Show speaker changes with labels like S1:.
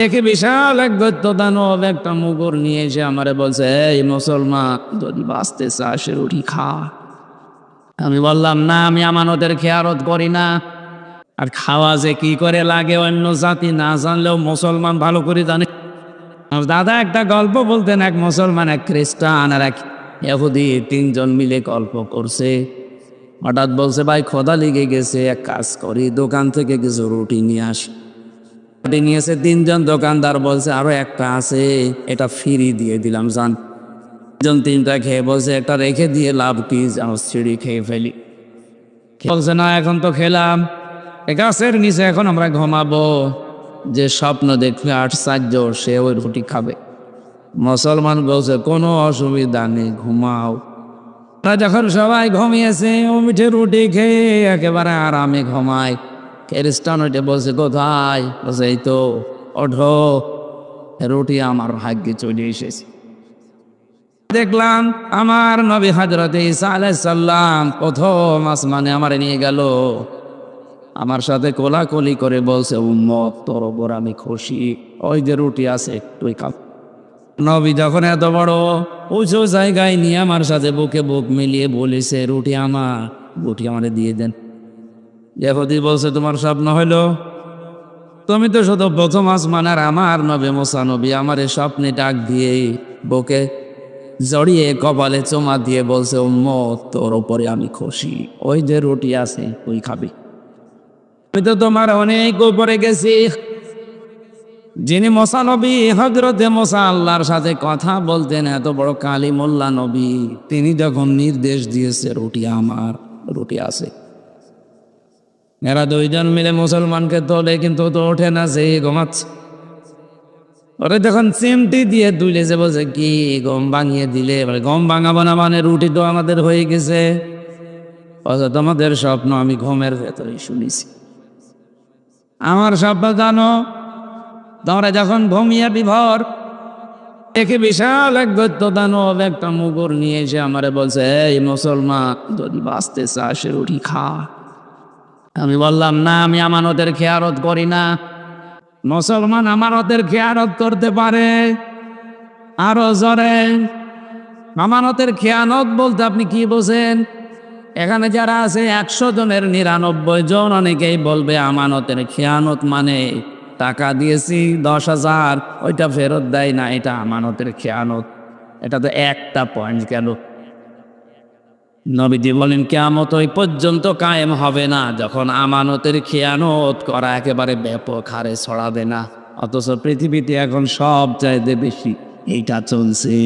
S1: দেখে বিশাল এক দৈত্যদানব একটা মুগুর নিয়ে এসে আমারে বলছে, এই মুসলমান, যদি বাঁচতে চাস রুটি খা। আমি বললাম, না, আমি আমানতের খেয়ারত করি না। আর খাওয়া যে কি করে লাগে অন্য জাতি না জানলেও মুসলমান ভালো করে জানে। দাদা একটা গল্প বলতেন, এক মুসলমান, এক খ্রিস্টান আর এক ইহুদি তিনজন মিলে গল্প করছে। হঠাৎ বলছে, ভাই খোদা লেগে গেছে, এক কাজ করি, দোকান থেকে কিছু রুটি নিয়ে আসি। রুটি নিয়েছে তিনজন। দোকানদার বলছে, আরো একটা আছে, এটা ফ্রি দিয়ে দিলাম, জান। তিনজন তিনটা খেয়ে বলছে, একটা রেখে দিয়ে লাভ কি, যেন ছিঁড়ি খেয়ে ফেলি। বলছে, না, এখন তো খেলাম, গাছের নিচে এখন আমরা ঘুমাবো। যে স্বপ্ন দেখবে আশ্চর্য, সে ওই রুটি খাবে। মুসলমান বলছে, কোনো অসুবিধা নেই, ঘুমাও। যখন সবাই ঘুমিয়েছে, ও মিঠে রুটি খেয়ে একেবারে আরামে ঘুমায়। খ্রিস্টান ওইটা বলছে, কোথায়? বলছে, এই তো, ওঠো, রুটি আমার ভাগ্যে চলে এসেছে। দেখলাম আমার নবী হযরত ঈসা আলাইহিস সালাম প্রথম আসমানে আমারে নিয়ে গেল, আমার সাথে কোলাকুলি করে বলছে, উম্মত, তোর ওপর আমি খুশি, ওই যে রুটি আছে, তুই খা। নবী যখন এত বড় উঁচু জায়গায় নিয়ে আমার সাথে বুকে বুক মিলিয়ে বলেছে, রুটি আমার, রুটি আমারে দিয়ে দেন। ইহুদি বলছে, তোমার স্বপ্ন হইলো? তুমি তো শুধু প্রথম আসমান, আর আমার নবী মুসা নবী আমার স্বপ্নে ডাক দিয়ে বুকে জড়িয়ে কপালে চুমা দিয়ে বলছে, উম্মত, তোর ওপরে আমি খুশি, ওই যে রুটি আছে, তুই খাবি। আমি তো তোমার অনেক উপরে গেছি। যিনি মুসা নবী, হযরতে মুসা আল্লাহর সাথে কথা বলতেন, এত বড় কালিমুল্লাহ নবী, তিনি যখন নির্দেশ দিয়েছে রুটি আমার, রুটি আছে। এরা দুইজন মিলে মুসলমানকে তোলে, কিন্তু তো ওঠে না, সে ঘুমাচ্ছে। ওরে যখন চিমটি দিয়ে তুলেছে, বলছে, কি গম ভাঙিয়ে দিলে? এবারে গম ভাঙাবো না মানে, রুটি তো আমাদের হয়ে গেছে। তোমাদের স্বপ্ন আমি ঘুমের ভেতরে শুনেছি। আমার স্বপ্ন জানো? তোমরা যখন ঘুমিয়ে বিভোর, দেখে বিশাল এক দৈত্যদানব একটা মুগুর নিয়ে এসে আমারে বলছে, এই মুসলমান, যদি বাঁচতে চাস রুটি খা। আমি বললাম, না, আমি আমানতের খেয়ারত করি না। মুসলমান আমানতের খেয়ানত করতে পারে? আরো জোরে। আমানতের খেয়ানত বলতে আপনি কি বোঝেন? এখানে যারা আছে 100 জনের 99 জন অনেকেই বলবে আমানতের খেয়ানত মানে টাকা দিয়েছি 10,000, ওইটা ফেরত দেয় না, এটা আমানতের খেয়ানত। এটা তো একটা পয়েন্ট গেল। নবীজি বলেন, কিয়ামত ওই পর্যন্ত কায়েম হবে না যখন আমানতের খেয়ানত করা একেবারে ব্যাপক হারে ছড়াবে না। অথচ পৃথিবীতে এখন সব চাইতে বেশি এইটা চলছে।